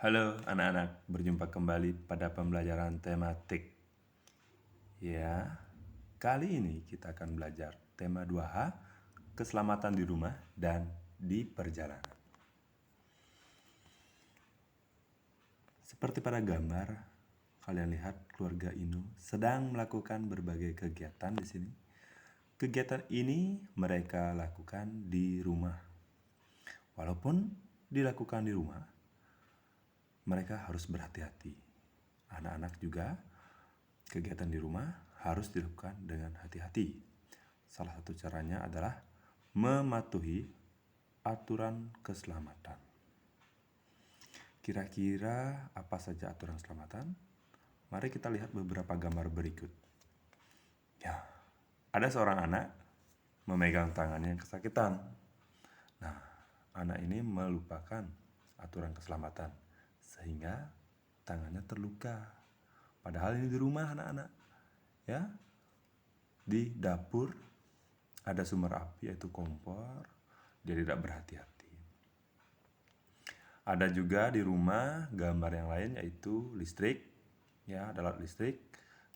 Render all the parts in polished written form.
Halo anak-anak, berjumpa kembali pada pembelajaran tematik. Ya, kali ini kita akan belajar tema 2H, keselamatan di rumah dan di perjalanan. Seperti pada gambar, kalian lihat keluarga Inu sedang melakukan berbagai kegiatan di sini. Kegiatan ini mereka lakukan di rumah. Walaupun dilakukan di rumah, mereka harus berhati-hati. Anak-anak juga kegiatan di rumah harus dilakukan dengan hati-hati. Salah satu caranya adalah mematuhi aturan keselamatan. Kira-kira apa saja aturan keselamatan? Mari kita lihat beberapa gambar berikut. Ya, ada seorang anak memegang tangannya yang kesakitan. Nah, anak ini melupakan aturan keselamatan sehingga tangannya terluka. Padahal ini di rumah anak-anak. Ya, di dapur ada sumber api yaitu kompor, dia tidak berhati-hati. Ada juga di rumah gambar yang lain yaitu listrik, ya, ada alat listrik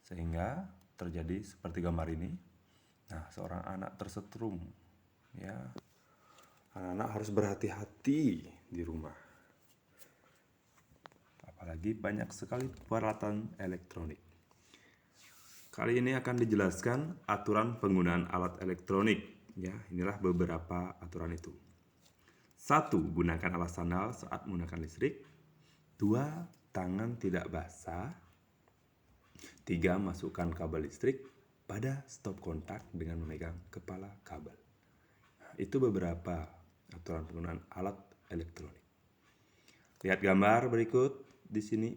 sehingga terjadi seperti gambar ini. Nah, seorang anak tersetrum, ya. Anak-anak harus berhati-hati di rumah. Apalagi banyak sekali peralatan elektronik. Kali ini akan dijelaskan aturan penggunaan alat elektronik. Ya, inilah beberapa aturan itu. 1. Gunakan alas sandal saat menggunakan listrik. 2. Tangan tidak basah. 3. Masukkan kabel listrik pada stop kontak dengan memegang kepala kabel. Nah, itu beberapa aturan penggunaan alat elektronik. Lihat gambar berikut di sini.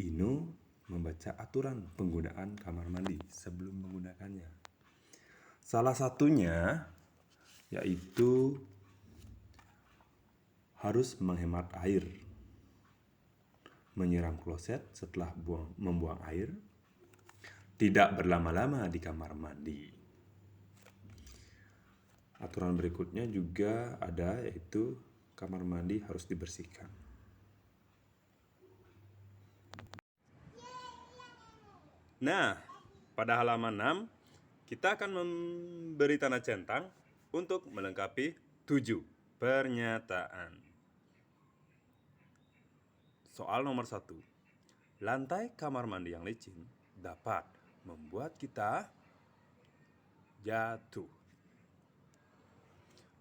Inu membaca aturan penggunaan kamar mandi sebelum menggunakannya. Salah satunya yaitu harus menghemat air. Menyiram kloset setelah membuang air. Tidak berlama-lama di kamar mandi. Aturan berikutnya juga ada yaitu kamar mandi harus dibersihkan. Nah, pada halaman 6 kita akan memberi tanda centang untuk melengkapi 7 pernyataan. Soal nomor 1. Lantai kamar mandi yang licin dapat membuat kita jatuh.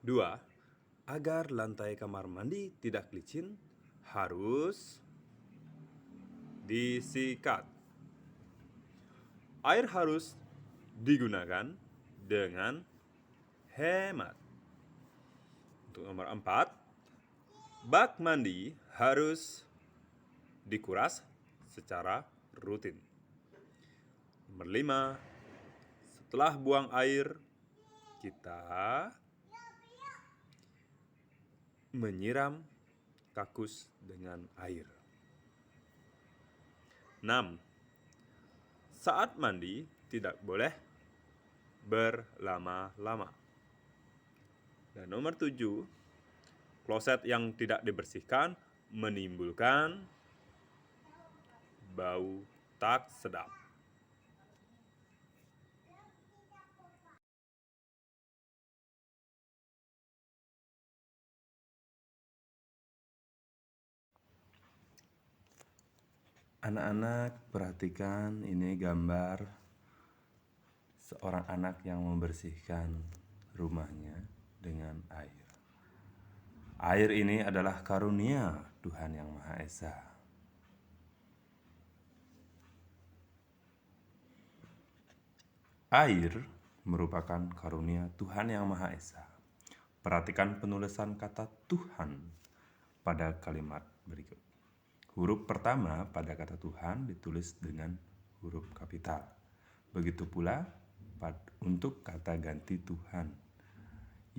2. Agar lantai kamar mandi tidak licin, harus disikat. Air harus digunakan dengan hemat. Untuk nomor 4, bak mandi harus dikuras secara rutin. Nomor 5, setelah buang air, kita menyiram kakus dengan air. 6. Saat mandi tidak boleh berlama-lama. Dan nomor 7, kloset yang tidak dibersihkan menimbulkan bau tak sedap. Anak-anak, perhatikan ini gambar seorang anak yang membersihkan rumahnya dengan air. Air ini adalah karunia Tuhan Yang Maha Esa. Air merupakan karunia Tuhan Yang Maha Esa. Perhatikan penulisan kata Tuhan pada kalimat berikut. Huruf pertama pada kata Tuhan ditulis dengan huruf kapital. Begitu pula untuk kata ganti Tuhan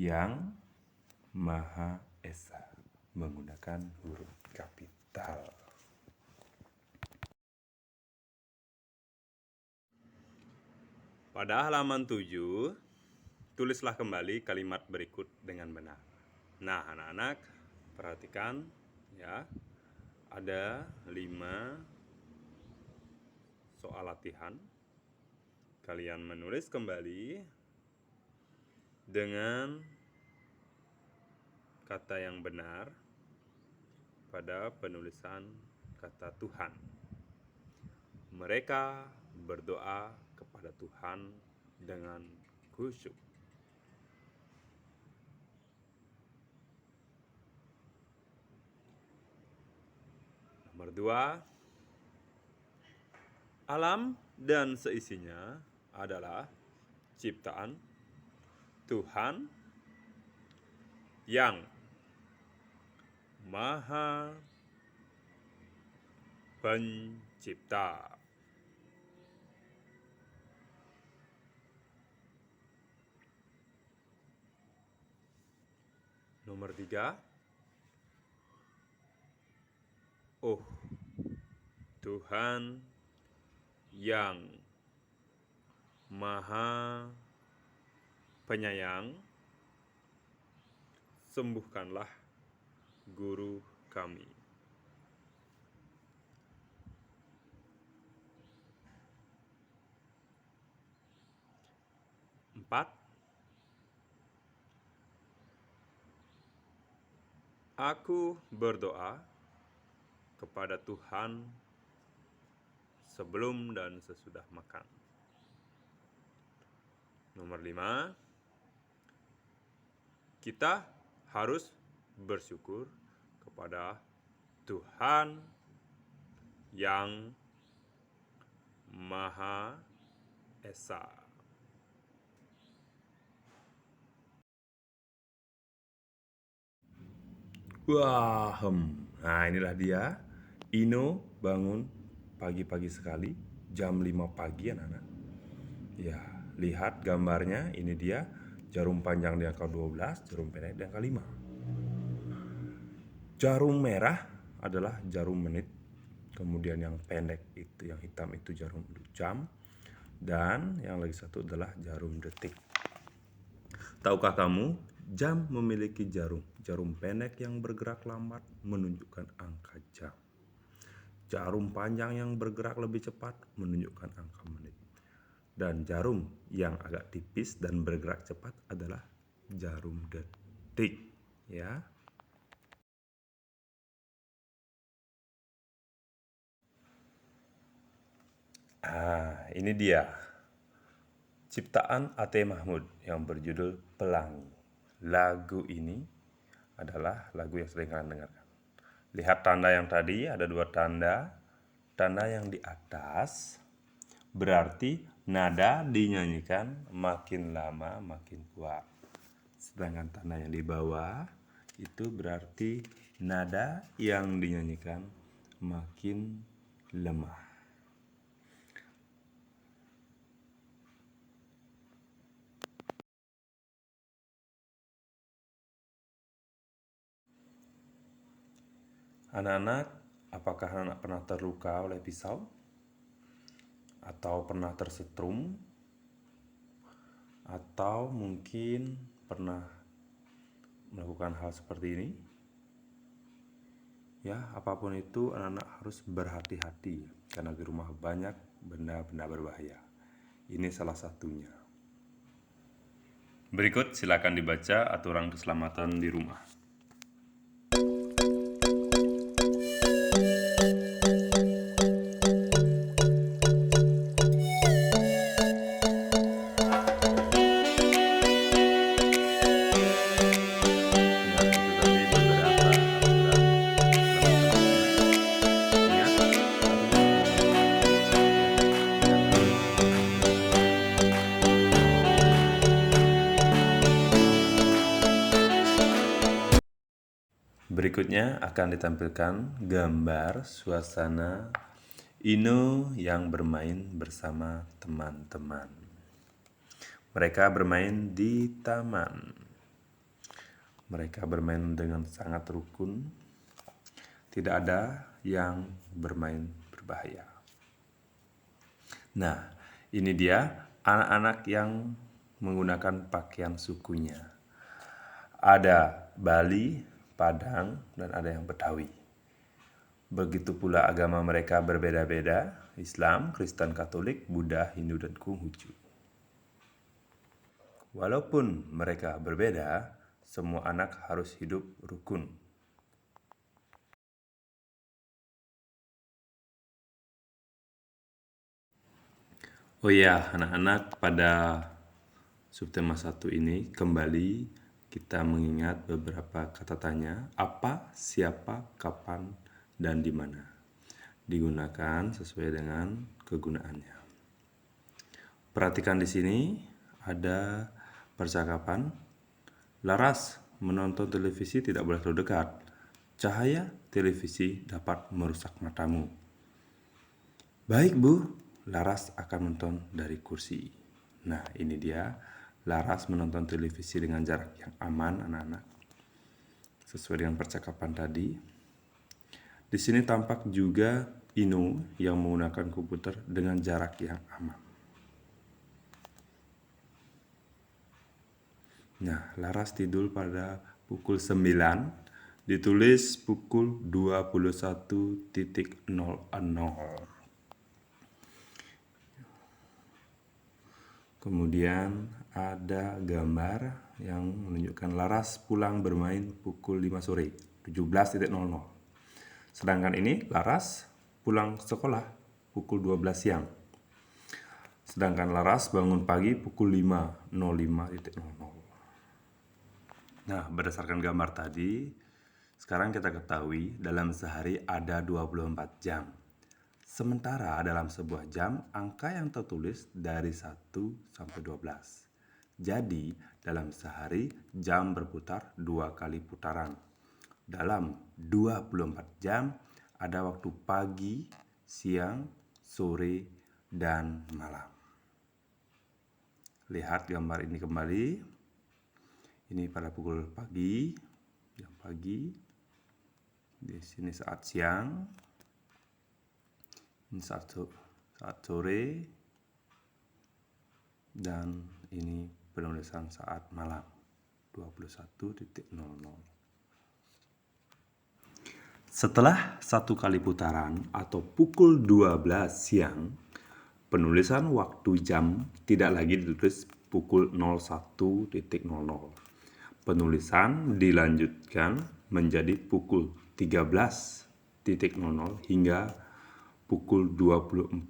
Yang Maha Esa menggunakan huruf kapital. Pada halaman 7, tulislah kembali kalimat berikut dengan benar. Nah, anak-anak, perhatikan ya. Ada 5 soal latihan. Kalian menulis kembali dengan kata yang benar pada penulisan kata Tuhan. Mereka berdoa kepada Tuhan dengan khusyuk. Nomor 2, alam dan seisinya adalah ciptaan Tuhan yang Maha Pencipta. Nomor 3, oh Tuhan yang Maha Penyayang, sembuhkanlah guru kami. 4, aku berdoa kepada Tuhan sebelum dan sesudah makan. Nomor 5, kita harus bersyukur kepada Tuhan yang Maha Esa. Nah, inilah dia. Ino bangun pagi-pagi sekali, jam 5 pagi anak-anak. Ya, lihat gambarnya, ini dia. Jarum panjang di angka 12, jarum pendek di angka 5. Jarum merah adalah jarum menit. Kemudian yang pendek itu, yang hitam itu jarum jam. Dan yang lagi satu adalah jarum detik. Tahukah kamu, jam memiliki jarum. Jarum pendek yang bergerak lambat menunjukkan angka jam. Jarum panjang yang bergerak lebih cepat menunjukkan angka menit. Dan jarum yang agak tipis dan bergerak cepat adalah jarum detik. Ya. Ini dia ciptaan A.T. Mahmud yang berjudul Pelangi. Lagu ini adalah lagu yang sering kalian dengarkan. Lihat tanda yang tadi, ada 2 tanda. Tanda yang di atas berarti nada dinyanyikan makin lama makin kuat. Sedangkan tanda yang di bawah itu berarti nada yang dinyanyikan makin lemah. Anak-anak, apakah anak pernah terluka oleh pisau? Atau pernah tersetrum? Atau mungkin pernah melakukan hal seperti ini? Ya, apapun itu anak-anak harus berhati-hati karena di rumah banyak benda-benda berbahaya. Ini salah satunya. Berikut silakan dibaca aturan keselamatan di rumah. Berikutnya akan ditampilkan gambar suasana Ino yang bermain bersama teman-teman. Mereka bermain di taman. Mereka bermain dengan sangat rukun. Tidak ada yang bermain berbahaya. Nah, ini dia anak-anak yang menggunakan pakaian sukunya. Ada Bali, Padang, dan ada yang Betawi. Begitu pula agama mereka berbeda-beda, Islam, Kristen, Katolik, Buddha, Hindu, dan Konghucu. Walaupun mereka berbeda, semua anak harus hidup rukun. Oh ya, anak-anak, pada subtema 1 ini kembali kita mengingat beberapa kata tanya, apa, siapa, kapan, dan di mana. Digunakan sesuai dengan kegunaannya. Perhatikan di sini ada percakapan. Laras, menonton televisi tidak boleh terlalu dekat. Cahaya televisi dapat merusak matamu. Baik, Bu. Laras akan menonton dari kursi. Nah, ini dia. Laras menonton televisi dengan jarak yang aman, anak-anak. Sesuai dengan percakapan tadi. Di sini tampak juga Ino yang menggunakan komputer dengan jarak yang aman. Nah, Laras tidur pada pukul 9, ditulis pukul 21.00. Kemudian ada gambar yang menunjukkan Laras pulang bermain pukul 5 sore, 17.00. Sedangkan ini Laras pulang sekolah pukul 12 siang. Sedangkan Laras bangun pagi pukul 5.05.00. Nah, berdasarkan gambar tadi, sekarang kita ketahui dalam sehari ada 24 jam. Sementara dalam sebuah jam, angka yang tertulis dari 1 sampai 12. Jadi, dalam sehari, jam berputar 2 kali putaran. Dalam 24 jam, ada waktu pagi, siang, sore, dan malam. Lihat gambar ini kembali. Ini pada pukul pagi, jam pagi. Di sini saat siang. Ini saat sore, dan ini penulisan saat malam 21.00. Setelah 1 kali putaran atau pukul 12 siang, penulisan waktu jam tidak lagi ditulis pukul 01.00. Penulisan dilanjutkan menjadi pukul 13.00 hingga pukul 24.00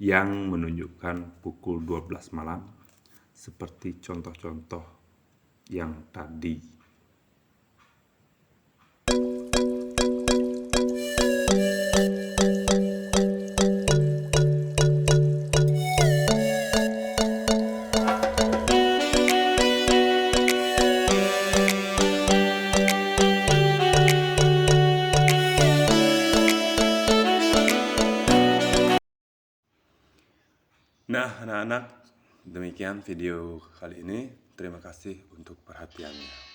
yang menunjukkan pukul 12 malam seperti contoh-contoh yang tadi. Nah, anak-anak, demikian video kali ini. Terima kasih untuk perhatiannya.